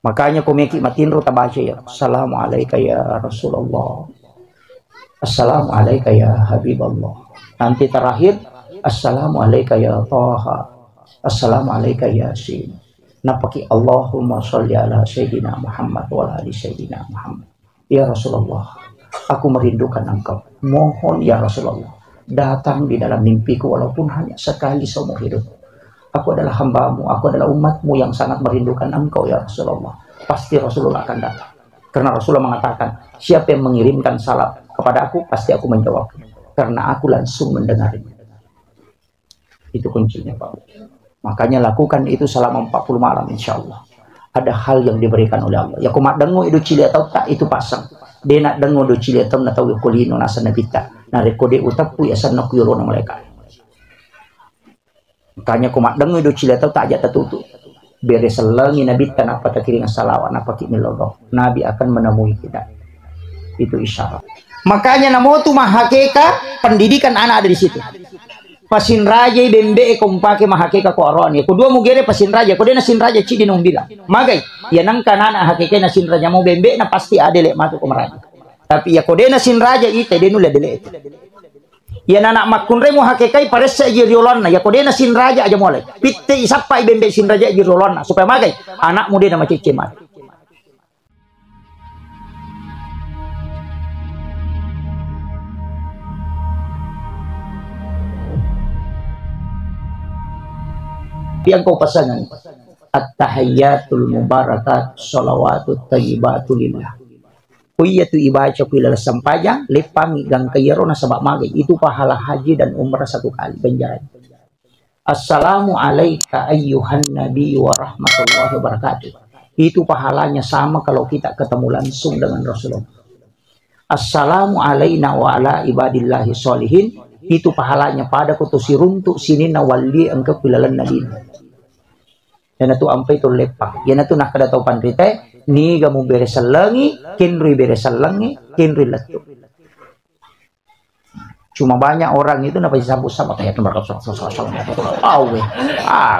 Makanya komeki matinro tabaca ya. Assalamualaikum ya Rasulullah. Assalamualaikum ya Habiballah. Nanti terakhir Assalamualaikum ya Taha. Assalamualaikum ya Yasin. Napaki Allahumma sholli ala Sayyidina Muhammad wa ala ali Sayyidina Muhammad. Ya Rasulullah, aku merindukan engkau. Mohon ya Rasulullah, datang di dalam mimpiku walaupun hanya sekali seumur hidup. Aku adalah hambamu, aku adalah umatmu yang sangat merindukan engkau ya Rasulullah. Pasti Rasulullah akan datang. Karena Rasulullah mengatakan, siapa yang mengirimkan salam kepada aku, pasti aku menjawab. Karena aku langsung mendengarnya. Itu kuncinya Pak. Makanya lakukan itu selama 40 malam insya Allah. Ada hal yang diberikan oleh Allah. Ya kumat dengo itu cili atau tak itu pasang. Dia nak dengo do cili atau nak tahu kulino nasa nabita. Nah rekode utapu ya sana kuyuro na mereka. Makanya kumat dengo itu cili atau tak aja tertutup. Beres selengi nabita apa tak kiring salawan apa kimilogo. Nabi akan menemui kita. Itu isyarat. Makanya namo tu mahakeka pendidikan anak ada di situ. Pasin raja bembe kompake mahakeka ko aron ya kedua mugere pasin raja ko nasin raja cidi nung bilang magay ya nang kanana hakeke nasin raja mo bembe na pasti adele matu ko maraja tapi ya ko nasin raja ite denu ledele ya nana makunre mo hakekai pares sa jirolon na ya ko nasin raja aja mulai pitte isapa bembe sin raja jirolon na supaya magay anak mo din na macicimat. Yang kau pasangan at-tahiyyatul mubarakat salawatut thayyibatu lillah. Kuya tu ibaca kuila sampajang lepang gang kayero na sabak magay itu pahala haji dan umrah satu kali ganjaran. Assalamu alayka ayyuhan nabi wa rahmatullahi wa barakatuh. Itu pahalanya sama kalau kita ketemu langsung dengan Rasulullah. Assalamu alayna wa ala ibadillahi sholihin. Itu pahalanya pada kutusi runtuk sini nawali engkau pilalan nabi. Yan tu ampai tu lepak. Yan tu nak kada tau pandrite ni gamu beresalangi, kinri beresalangi, kinri letu. Cuma banyak orang itu napa disambut-sambut kayak tu mereka awe.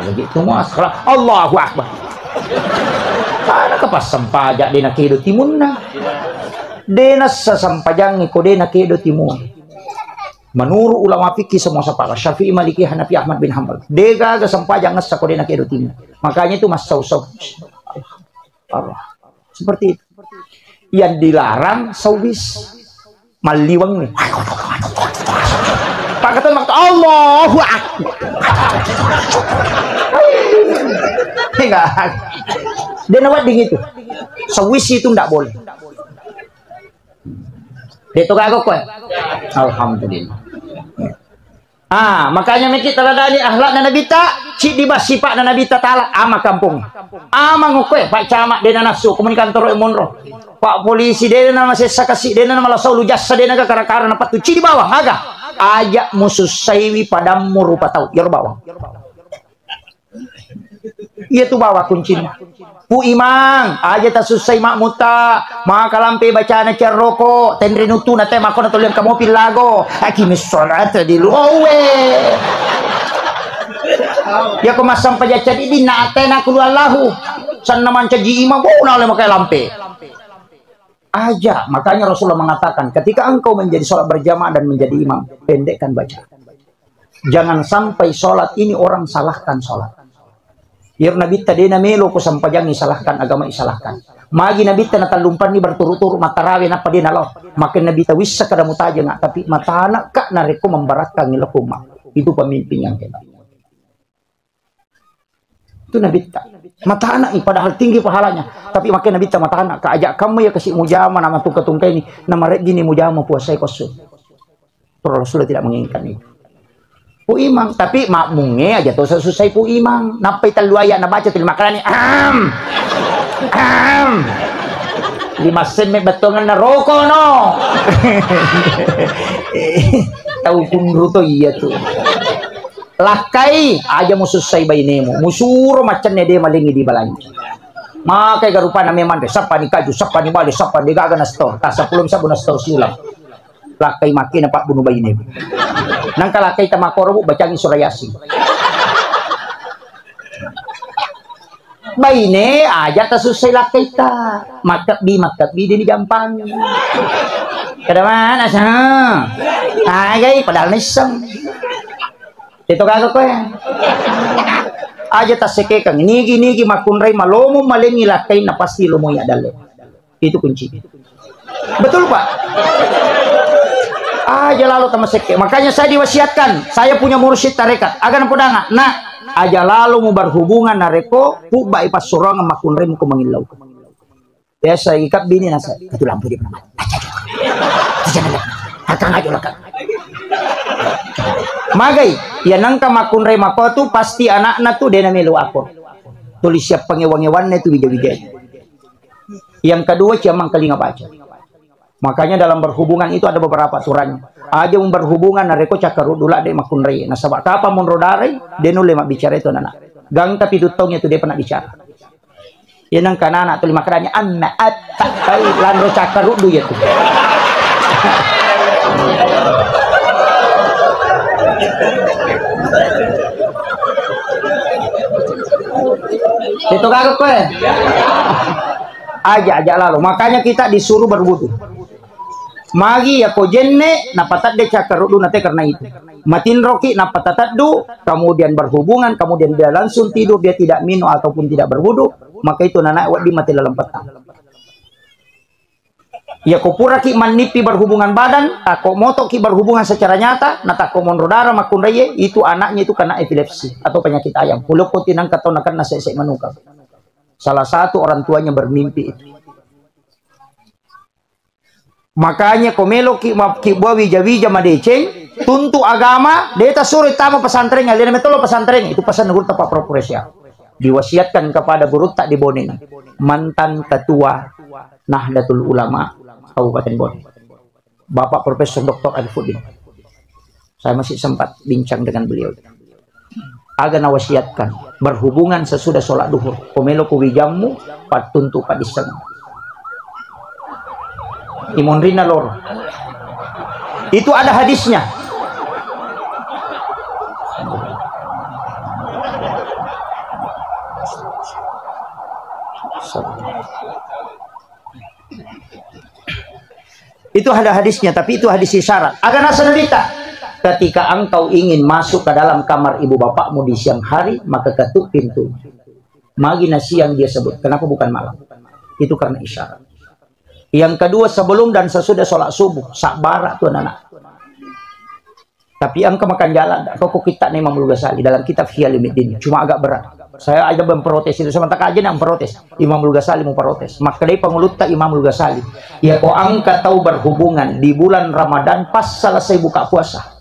Begitu masalah. Allahu akbar. Ana kapas sampajak dina kedo timunna. Dena sasampajang ko dena kedo timun. Menurut ulama fikih semua sepakat Syafi'i, Maliki, Hanafi, Ahmad bin Hanbal. Dega ga sampajang ngasa ko dena kedo timun. Makanya itu mas sausau. Allah. Seperti itu. Yang dilarang saubis maliwang nih. Pak kata waktu Allahu akbar. Enggak. Dia nawat di gitu. Saubis itu enggak boleh. Dia tuh kagak kok. Alhamdulillah. Makanya kita teladani akhlak dan nabita, cik di bas sifat dan nabita ta'ala ama kampung. Ama ngokwe, Pak Camat dia nafsu, komunikantor monro. Pak polisi dia nama sesa kasih dia nama lasau lu jasa dia naga karakara apa tu cik di bawah agak. Ajak musuh saiwi padamu rupa tahu, yor bawah. Iya tuh bawah kuncinya. Pu imang, aja tak susai mak muta, maka lampe bacaan cer rokok, tendre nutu na tema kono tolian kamu pilago, aki misolat di luwe. Ya ko masam pajacan ini na atena kulu Allahu. San naman caji imam, na oleh makai lampe. Aja, makanya Rasulullah mengatakan, ketika engkau menjadi sholat berjamaah dan menjadi imam, pendekkan baca. Jangan sampai sholat ini orang salahkan sholat. Biar Nabi tadi namelo ko sampajang isalahkan agama isalahkan. Magi Nabi natalumpan ni berturut-turut matarawi napa dia nalo. Makin Nabi tawisa kada mutaja nga tapi mata anak kak nareko membaratkan ngilakuma. Itu pemimpin yang kena. Itu Nabi tak. Mata anak padahal tinggi pahalanya. Tapi makin Nabi mata anak ajak kamu ya kasih mujama nama tu ketungkai ini nama rek gini mujama puasai kosu. Rasulullah tidak menginginkan itu. Pu imang tapi makmunge aja tuh selesai pu imang napai taluaya na baca til makrani lima sen me batongan na roko no tahu pun ruto iya tuh lakai aja musuh sai bainemu musuro macannya dia malingi di balanja makai garupa na memang sapa ni kaju sapa ni bali sapa ni gaga na store kasa pulum sabun na store siulang lakai makin apa bunuh bayi ini. Nang kalakai tamakoro bu bacangi surah Yasin. Baine aja tasusay lakay ta. Magkatbi din gampang. Kada man asa. Agay padahal nisang. Ito gago ko yan. Aja tasike kang nigi makunray malomo malingi lakay na pasti lumoy adalo. Itu kunci. Betul Pak? Aja lalu tamaseke. Makanya saya diwasiatkan, saya punya mursyid tarekat. Agan podanga, nak aja lalu mau berhubungan nareko, pu bai pas sorangan makunray mo kumangilaw. Biasa ikat bini nasa, itu lampu di mana? Akan aja lakan. Magay, yan ang kamakunray mako tu pasti anak-anak tu dia namilu ako. Tulis siap pengewan-ewan itu bija-bija. Yang kedua ciamang kalinga baca. Makanya dalam berhubungan itu ada beberapa aturannya. Aja berhubungan nareko cakaru dula de makunray. Nah sabak apa mun rodare dia nule mak bicara itu anak. Gang tapi tutongnya tu dia pernah bicara. Yan ang kanana tu lima kadanya anna atta kai landro cakaru du ya tu. Itu kagak kue. Aja lalu. Makanya kita disuruh berwudu. Magi ya ko jenne na patat de cakarudu nate karena itu. Matin roki na patatadu, kemudian berhubungan, kemudian dia langsung tidur, dia tidak minum ataupun tidak berwudu, maka itu nana wadi mati dalam petang. Ya ko pura ki manipi berhubungan badan, tako moto ki berhubungan secara nyata, na tako monrodara makunraye, itu anaknya itu kena epilepsi atau penyakit ayam. Pulau kotinang katonakan na sesek manukang. Salah satu orang tuanya bermimpi itu. Makanya komelo ki buah wija-wija madeceng, tuntu agama, deta suruh tamu pesantren, alina metolo pesantren, itu pesan guru Pak Propresya. Diwasiatkan kepada guru tak di Boning, mantan ketua Nahdlatul Ulama Kabupaten Boning, Bapak Profesor Dr. Arifudin. Saya masih sempat bincang dengan beliau. Agar nawasiatkan berhubungan sesudah sholat duhur, komelo ku wijamu patuntu padiseng. Imun rina lor. Itu ada hadisnya. Itu ada hadisnya, tapi itu hadis isyarat. Agar nasanalita. Ketika engkau ingin masuk ke dalam kamar ibu bapakmu di siang hari, maka ketuk pintu. Magi na siang dia sebut. Kenapa bukan malam? Itu karena isyarat. Yang kedua, sebelum dan sesudah sholat subuh, sakbara tuan anak. Tapi engkau makan jalan, kok kita nih Imam Al-Ghazali dalam kitab Ihya Ulumuddin, cuma agak berat. Saya aja memprotes itu, sementara aja yang memprotes. Imam Al-Ghazali mau protes. Maka dari pengulutta Imam Al-Ghazali, ya kok angka tahu berhubungan di bulan Ramadan pas selesai buka puasa.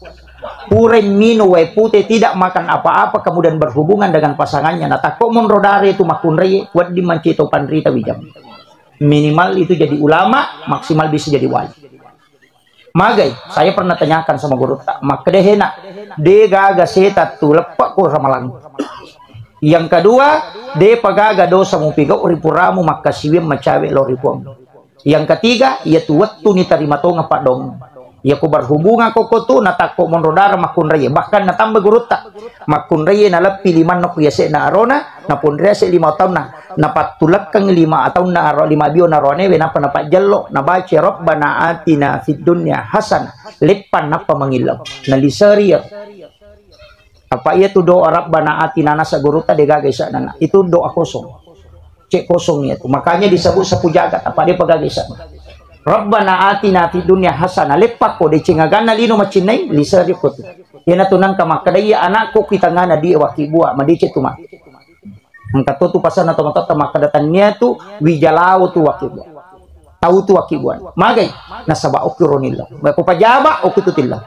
Puren minu we putih tidak makan apa-apa kemudian berhubungan dengan pasangannya. Nah tak kok monrodare itu makunreye buat dimancito pandrita wijam. Minimal itu jadi ulama, maksimal bisa jadi wali. Magai, saya pernah tanyakan sama guru tak, maka dehena, gaga setat tu lepak ko ramalang. Yang kedua, de pagaga dosa mu pigo uripuramu maka siwim macawe lo ripuam. Yang ketiga, ia tu waktu ni tarima to ngapak dong. Ya ko berhubungan koko tu natako monrodara makunreye, bahkan natamba guru tak makunreye na lepi liman no kuyase na arona na pundrea se 5 tahun na patulak kang 5 atau na aro 5 bio na rone we na panapak jello na baca rabbana atina fid dunya hasanah lepan napa mangilaw na lisari apa ia tu doa rabbana atina nasa guru ta degaga isa nana itu doa kosong cek kosong itu makanya disebut sapu jagat apa dia pagaga isa Rabbana atina fid dunya hasanah lepak ko de cingagana lino macinay lisari ko yana tunan ka makadaya anakku kita ngana di waki buah madice tu mak angkat tu pasan atau mata makadatannya tu wijalao tu waki buah tahu tu waki buah magai nasaba okironillah ko pajaba okitutillah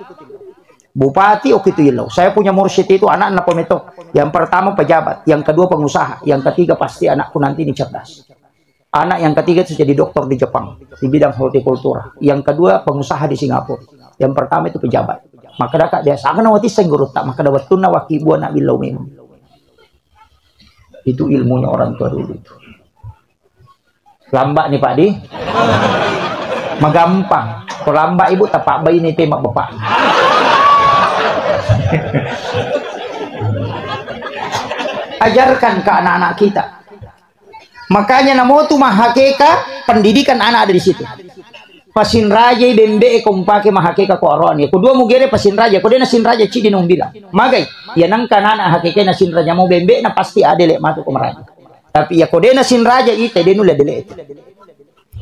bupati okituillah. Saya punya mursyid itu anak-anak pemetok, yang pertama pejabat, yang kedua pengusaha, yang ketiga pasti anakku nanti ini cerdas. Anak yang ketiga itu jadi dokter di Jepang di bidang hortikultura. Yang kedua pengusaha di Singapura. Yang pertama itu pejabat. Maka dah dia sangat nawati senggurut tak maka dapat tunna wakibu nak bilau memang. Itu ilmunya orang tua dulu itu. Lambak nih Pak Di. Magampang. Kalau lambak ibu tapak bayi ini tembak bapak. Ajarkan ke anak-anak kita. Makanya namo tu mahakeka pendidikan anak ada di situ. Pasin raja bembe kompake mahakeka ko aron ya. Kedua mugere pasin raja, ko nasin raja ci dinong bilang. Magay, ya nang kanana hakeke nasin raja mo bembe na pasti adele matu ko maraja. Tapi ya ko nasin raja ite denule dele itu.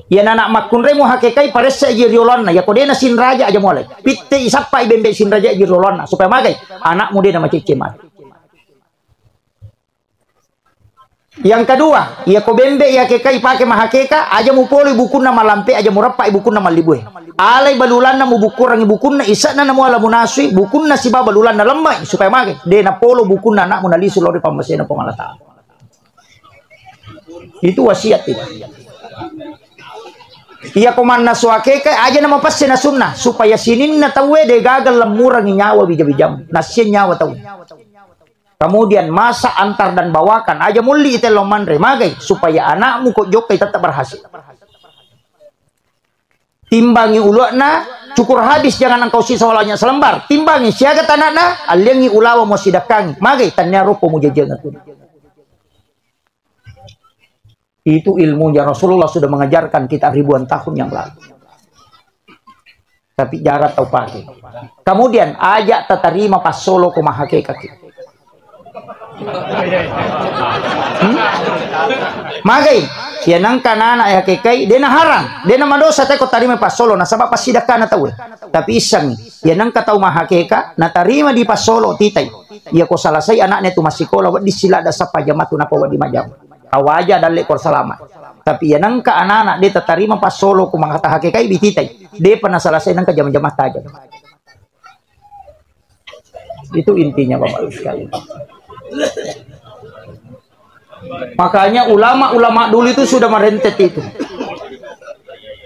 Ya anak makunre mo hakekai pares sa jirolon na ya ko nasin raja aja mulai. Pitte isapa bembe sin raja jirolon na supaya magay anak mo din na macicimat. Yang kedua, ya ko bembe ya kekai pakai mahakeka aja mu poli bukuna malampe aja mu rappa bukuna malibue. Alai balulan na mu bukurang bukuna isa na mo ala munaswi bukuna si balulan na lembay supaya mage de na polo bukuna anak mu nalisu lori pamasena pengalata. Itu wasiat itu. Iya komanna suakeka aja nama passe na sunnah supaya sinin na tawe de gagal lemurang nyawa bijam-bijam nasien nyawa tahu. Kemudian masa antar dan bawakan aja muli itu lomandre magai supaya anakmu kok jokai tetap berhasil. Timbangi ulukna cukur habis jangan engkau sisa walanya selembar. Timbangi siaga tanakna aliangi ulawa mau sidakangi magai tanya rupo mujajang itu. Itu ilmunya Rasulullah sudah mengajarkan kita ribuan tahun yang lalu. Tapi jarak tahu pakai. Kemudian ajak terima pas solo ke mahakeka kita. Magay ya nang kanana ya kekai dena harang dena madosa teko tarima pas solo na sabab pasidaka na tahu tapi isang ya nang katau mahakeka na tarima di pas solo titay ya ko salasay anaknya tu masih sekolah di sila da sa pajamatu na ko di majam awaja dalle kor salamat tapi ya nang ka anak dia terima pas solo ko mga hakekai bititay de pa na salasay nang ka jam-jamat tajam. Itu intinya Bapak sekalian. Makanya ulama-ulama dulu itu sudah merentet itu.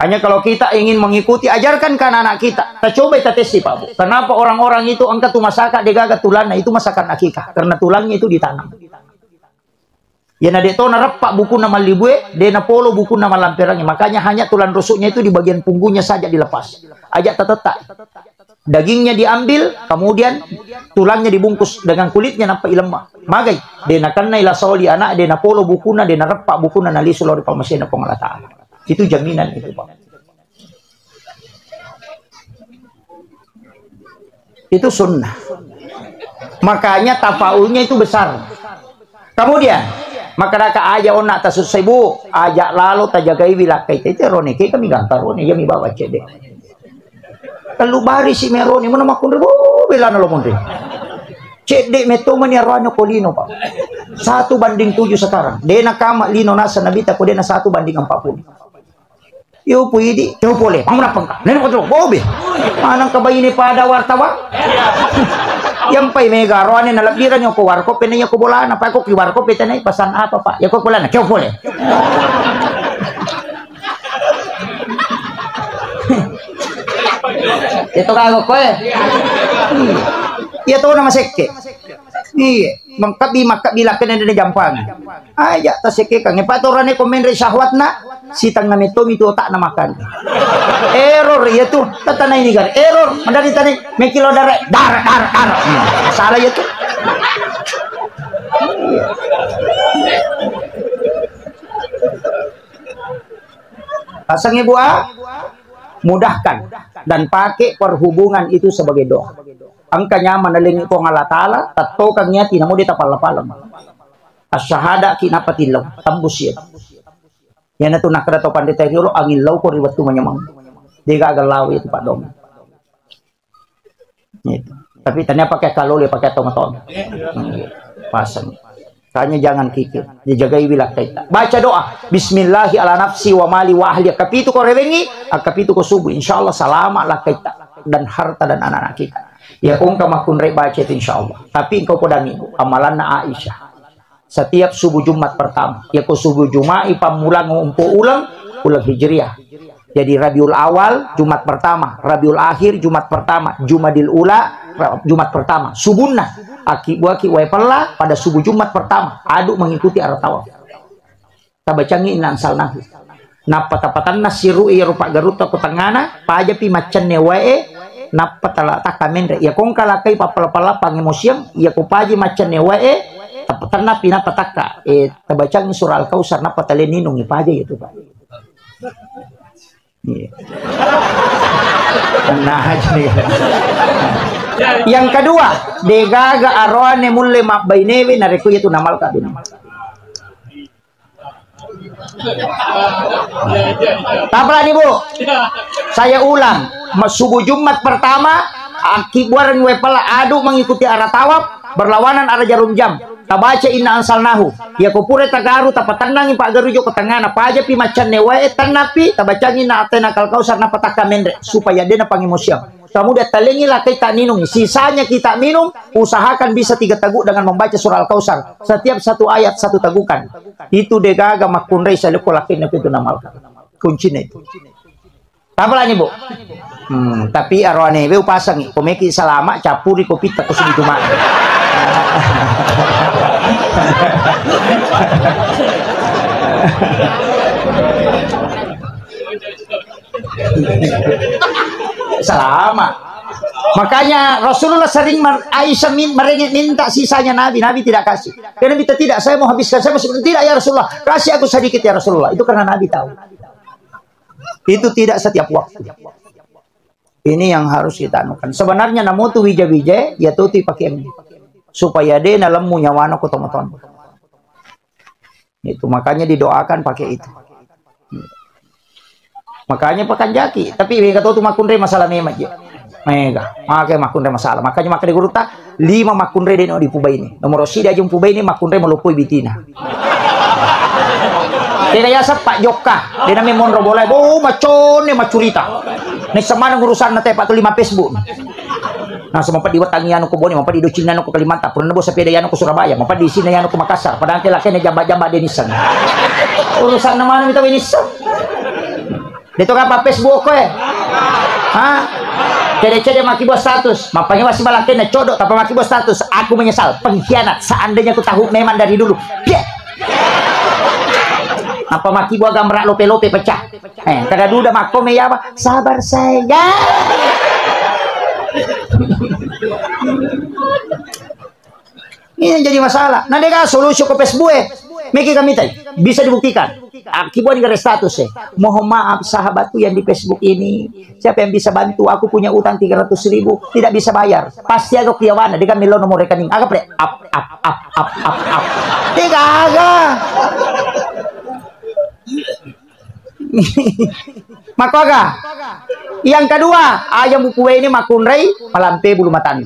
Hanya kalau kita ingin mengikuti, ajarkan kan anak kita. Kita coba kita tes Pak Bu. Kenapa orang-orang itu angkat tu masakan degaga tulangnya itu masakan akikah? Karena tulangnya itu ditanam. Ya nadek to narepak buku nama libue, dena polo buku nama lamperangnya. Makanya hanya tulang rusuknya itu di bagian punggungnya saja dilepas. Ajak tetetak. Dagingnya diambil, kemudian tulangnya dibungkus dengan kulitnya nampak lemah. Magai, dena kanna ila sauli anak, dena polo bukuna, dena repak bukuna nali sulori pamasena pengalataan. Itu jaminan itu, Pak. Itu sunnah. Makanya tafaulnya itu besar. Kemudian, maka aja onak tasut sebu, ajak lalu tajagai bilakai. Itu roneke kami gantar rone, ya mi bawa cedek. Kalau bari si meroni mana makun ribu bela nalo mondre. Cek dek metoman ya roanyo kolino Pak. 1:7 sekarang. Dena kama lino nasa nabita ko dena 1:40. Yo puidi, yo boleh. Mau napang ka. Nene ko bobe. Manang kabayini pada wartawan. Yang pay mega roane nalabiran yo ko warko penanya ko bola na pa ko ki warko petanay pasan apa Pak. Ya ko bola na kyo boleh. Ito kago ko eh. Iya to na masekke. Iya, makabilak na na jampang. Ay, ya ta sekke kang ipaturan ni komen re syahwat na sitang na mito tak na makan. Error ya tuh. Tatanay ni gar. Error. Mandari tani may kilo dar. Salah ya tuh. Pasang ibu mudahkan dan pakai perhubungan itu sebagai doa. Angkanya manaling ko Allah Ta'ala tato kanya tinamo di tapal-palam. Asyhada kinapatilaw tambus yan. Yan na to nakrato pandita yolo angin law ko riwat tumanyamang. Di gagalaw itu Pak Dom. Tapi ternyata pakai kalori pakai tomaton. Pasang. Hanya jangan kikir, dijagai wilayah kita. Baca doa, Bismillahi ala nafsi wa mali wa ahli. Kapitu ko rewengi, kapitu ko subuh. Insyaallah selamat lah kita dan harta dan anak-anak kita. Ya kung kamakun re baca itu insyaallah. Tapi engkau podami amalan na Aisyah. Setiap subuh Jumat pertama, ya ko subuh Jumat pamulang umpo ulang Hijriah. Jadi Rabiul Awal Jumat pertama, Rabiul Akhir Jumat pertama, Jumadil Ula Jumat pertama, subuhna aki waipala pada subuh Jumat pertama aduk mengikuti arah tawaf. Tabacangi inan salnahu. Napatapatan nasiru iya rupa garuta kutangana paja pi macan wae napatala takamen ya kong kalakai papala-pala pangimosiam ya ko paji macan wae Tanah pina pataka tabacang surah Al-Kausar na pataleninong ipaja itu Pak. Nah, yang kedua, degaga arwane mulle mabainewe nareku itu namal kabin. Taplah nih Bu, saya ulang, subuh Jumat pertama, akibat wepala adu mengikuti arah tawaf, berlawanan arah jarum jam. Tabaca inna ansalnahu ya kupure tagaru tapatanangi pak garujo ke tengah apa aja pi macan newae tanapi tabacangi na atena kalkau sarna pataka mendre supaya dia pangimosiam kamu dia talengi lah kita minum sisanya kita minum usahakan bisa 3 teguk dengan membaca surah Al-Kausar setiap 1 ayat 1 tegukan itu degaga makunrei saleko lakin itu namalkan kuncinya itu apa nih Bu tapi arwane be pasang komeki salama capuri kopi tak kusini cuma selama makanya Rasulullah sering Aisyah minta sisanya Nabi tidak kasih karena Nabi tidak saya mau habiskan saya masih tidak ya Rasulullah kasih aku sedikit ya Rasulullah itu karena Nabi tahu itu tidak setiap waktu ini yang harus kita anukan sebenarnya namu tu wija-wija ya tuti pakai ini supaya dia dalam munyawana ku tomaton itu makanya didoakan pakai itu makanya pakan jaki tapi kata tu makunre masalah memat ya mega makanya makunre masalah makanya maka di guru tak 5 makunre deno di pubai ini nomor sida jum pubai ini makunre melupui bitina dia ya Pak Joka dia namanya monro boleh macon ne macurita nek semana urusan nate 45 Facebook nah sempat di wetangi anu ku Boni mampa di Docina anu ku Kalimantan purna bos sepeda anu ku Surabaya mampa di sini anu ku Makassar padahal ke lakene jamba-jamba denisan urusan mana minta denisan itu apa Facebook kowe ha cede-cede maki bos status mampanya masih malakene codok tapi maki bos status aku menyesal pengkhianat seandainya aku tahu memang dari dulu apa maki buah gambar lope-lope pecah kada duda makome ya apa sabar saya ini yang jadi masalah nah deka solusi ke Facebook Miki kami tadi bisa dibuktikan akibat negara status mohon maaf sahabatku yang di Facebook ini siapa yang bisa bantu aku punya utang 300.000 tidak bisa bayar pasti aku kiawana dia milo nomor rekening agak pre up tiga agak maka yang kedua ayam buku ini makunrei malampe bulu matani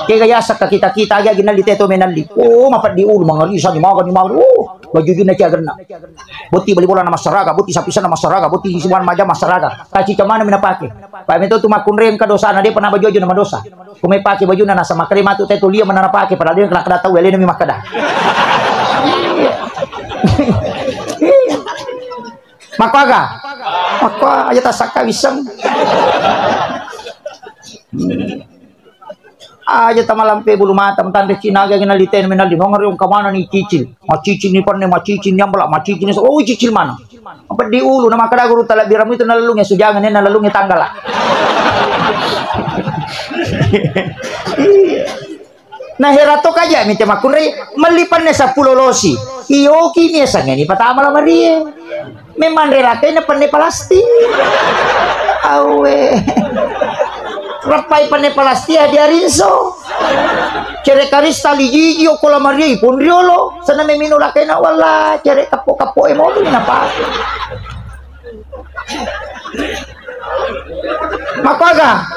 kaya gaya sak kita aja ginal di teto menandi mapat di ulu mangarisa di maga baju juna ciagerna buti beli bola nama masyarakat buti sapisan nama masyarakat buti semua maja masyarakat kaci camana minapake pak mento tu makunrei ka dosa na dia pernah baju nama dosa kume pake baju na sama krema tu teto lia mana pake padahal dia kena tahu ele mi makada maka aja tasaka wisang aja tamalampe bulu mata tanda Cina ga ginal diten menal di nongor yung kamana ni cicil macicil ni parne macicil yang bala macicil ni oh cicil mana apa di ulu nama kada guru tala biramu itu nalalungnya sujangan ni nalalungnya tanggala nah heratok aja minta makunri melipan na 10 losi iyoki niya sa ngani patama la marie memang relate na panne palasti awe rapai panne palasti dia rinso cere karista ligigi o kola marie pondriolo sana memino la kena wala cere kapo emo na pa makaga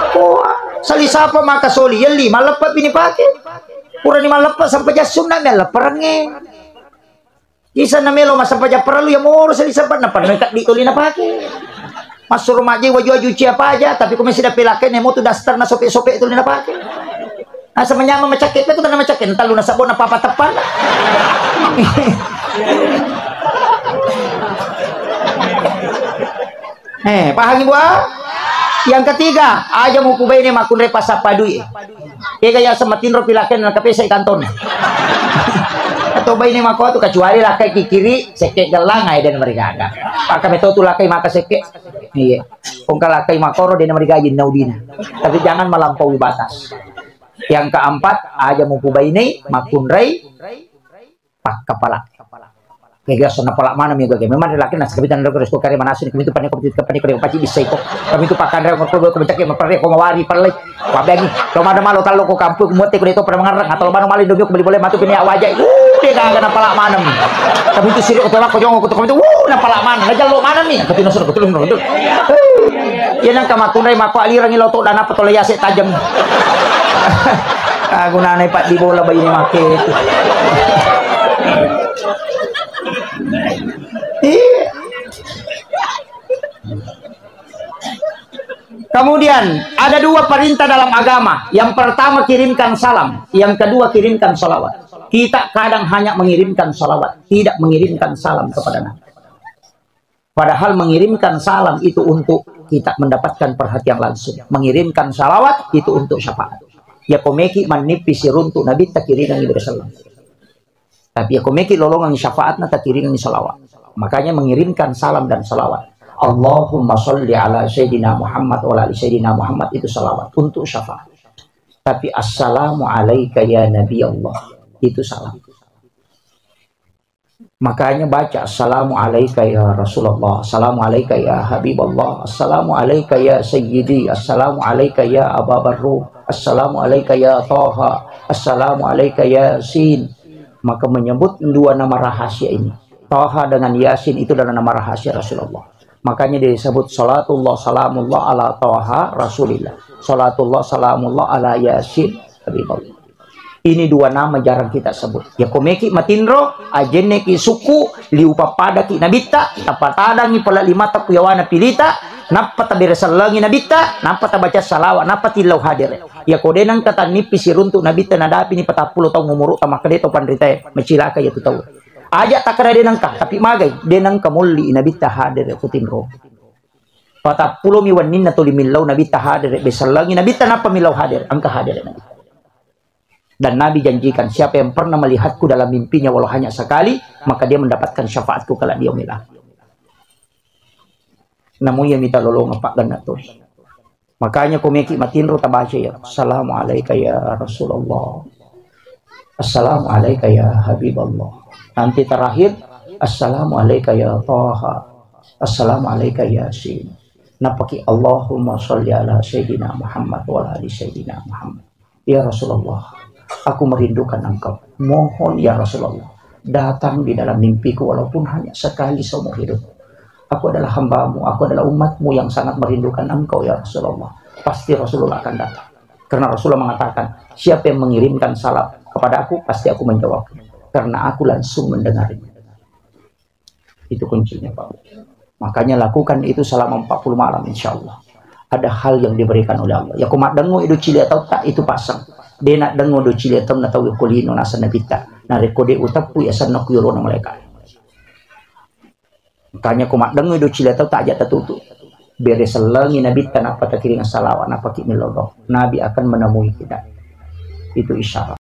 ako salisapa makasoli yali malapat pinipake pura ni malapat sampai jasum na mela perange isa na melo masampai perlu ya moro salisapat na pan di tuli na pake masuk rumah aja waju apa aja tapi kung sida pilake nemo tu dastar na sope tuli na pake asa menyama macakit itu na macakit talo na sabon na papatapan pahami buah. Yang ketiga, aja mau kubay ni makunre pasapadui. Kaya kaya sa matinro pilaken na kape sa ikanton. Atau bay ni mako tu kecuali lakai kikiri seke gelang ay den mereka ada. Paka beto tu lakai maka seke. Iya. Kung kalakai makoro den mereka jin naudina. Tapi jangan melampaui batas. Yang keempat, aja mau kubaini makunrai pak kepala. Kaya sana pala mana mi gagay. Memang laki na sa kapitan ng resto kare manasin kami itu panik ko paci bisa ko. Kami itu pakan rek ko mencak mapare ko mawari palay. Pabegi. Kalau ada malo talo ko kampu ko mote ko dito para mangarang atau bano mali dobi ko beli boleh matu pini awajay. Dia kagak na pala manam. Kami itu siri ko ko jong ko kami itu na pala mana. Najalo mana mi. Katino sur ko tulung no. Yan ang kamatunay mako alirang iloto dan apa tolayase tajam. Gunanay pa di bola bayi ni make. Kemudian ada dua perintah dalam agama. Yang pertama kirimkan salam, yang kedua kirimkan salawat. Kita kadang hanya mengirimkan salawat, tidak mengirimkan salam kepada Nabi. Padahal mengirimkan salam itu untuk kita mendapatkan perhatian langsung. Mengirimkan salawat itu untuk syafaat. Ya komeki manipisi runtuk Nabi takiringan ibadah salam. Tapi aku mikir lolongan syafaat na takiringan salawat. Makanya mengirimkan salam dan salawat. Allahumma sholli ala Sayyidina Muhammad wa ala Sayyidina Muhammad itu salawat untuk syafaat. Tapi assalamu alaika ya Nabi Allah itu salam. Makanya baca assalamu alaika ya Rasulullah, assalamu alaika ya Habibullah, assalamu alaika ya Sayyidi, assalamu alaika ya Aba Barru, assalamu alaika ya Taha, assalamu alaika ya Yasin. Maka menyebut dua nama rahasia ini. Taha dengan Yasin itu adalah nama rahasia Rasulullah. Makanya disebut salatullah salamullah ala Taha Rasulillah. Salatullah salamullah ala Yasin Habibullah. Ini dua nama jarang kita sebut. Ya komeki matindro, ajeneki suku, liupapada ki nabita, tapatadangi pala limata kuyawana pilita, napata beresalangi nabita, napata baca salawat, napati lau hadir. Ya kodenang kata nipis runtuk nabita nadapi ni 40 tahun ngumuruk tamak kade to pandrita macilaka ya tu tahu. Aja tak kena denang ka tapi magai denang kamulli nabita hadir kutinro. 40 miwanin na tulimillau nabita hadir besalangi nabita napa milau hadir angka hadir nabita. Dan Nabi janjikan siapa yang pernah melihatku dalam mimpinya walau hanya sekali maka dia mendapatkan syafaatku kala dia milah. Namun yang minta lolong apa ganda tu. Makanya komeki matinro tabaca ya. Assalamu alaika ya Rasulullah. Assalamu alaika ya Habibullah. Nanti terakhir assalamu alaika ya Taha. Assalamu alaika ya Yasin. Napaki Allahumma sholli ala Sayyidina Muhammad wa ala Sayyidina Muhammad. Ya Rasulullah, aku merindukan engkau. Mohon ya Rasulullah, datang di dalam mimpiku walaupun hanya sekali seumur hidup. Aku adalah hambamu, aku adalah umatmu yang sangat merindukan engkau ya Rasulullah. Pasti Rasulullah akan datang. Karena Rasulullah mengatakan, siapa yang mengirimkan salam kepada aku, pasti aku menjawab. Karena aku langsung mendengarnya. Itu kuncinya Pak. Makanya lakukan itu selama 40 malam insya Allah. Ada hal yang diberikan oleh Allah. Ya kumat dengu itu cili atau tak itu pasang. Dia nak dengu do cili atau nak tahu kulino nasa nabita. Na rekode utapu ya sana kuyuro na mereka. Makanya kumat dengu itu cili atau tak aja tertutup. Beres selangi nabi tanpa takiringan salawat napa kimilodok. Nabi akan menemui kita. Itu isyarat.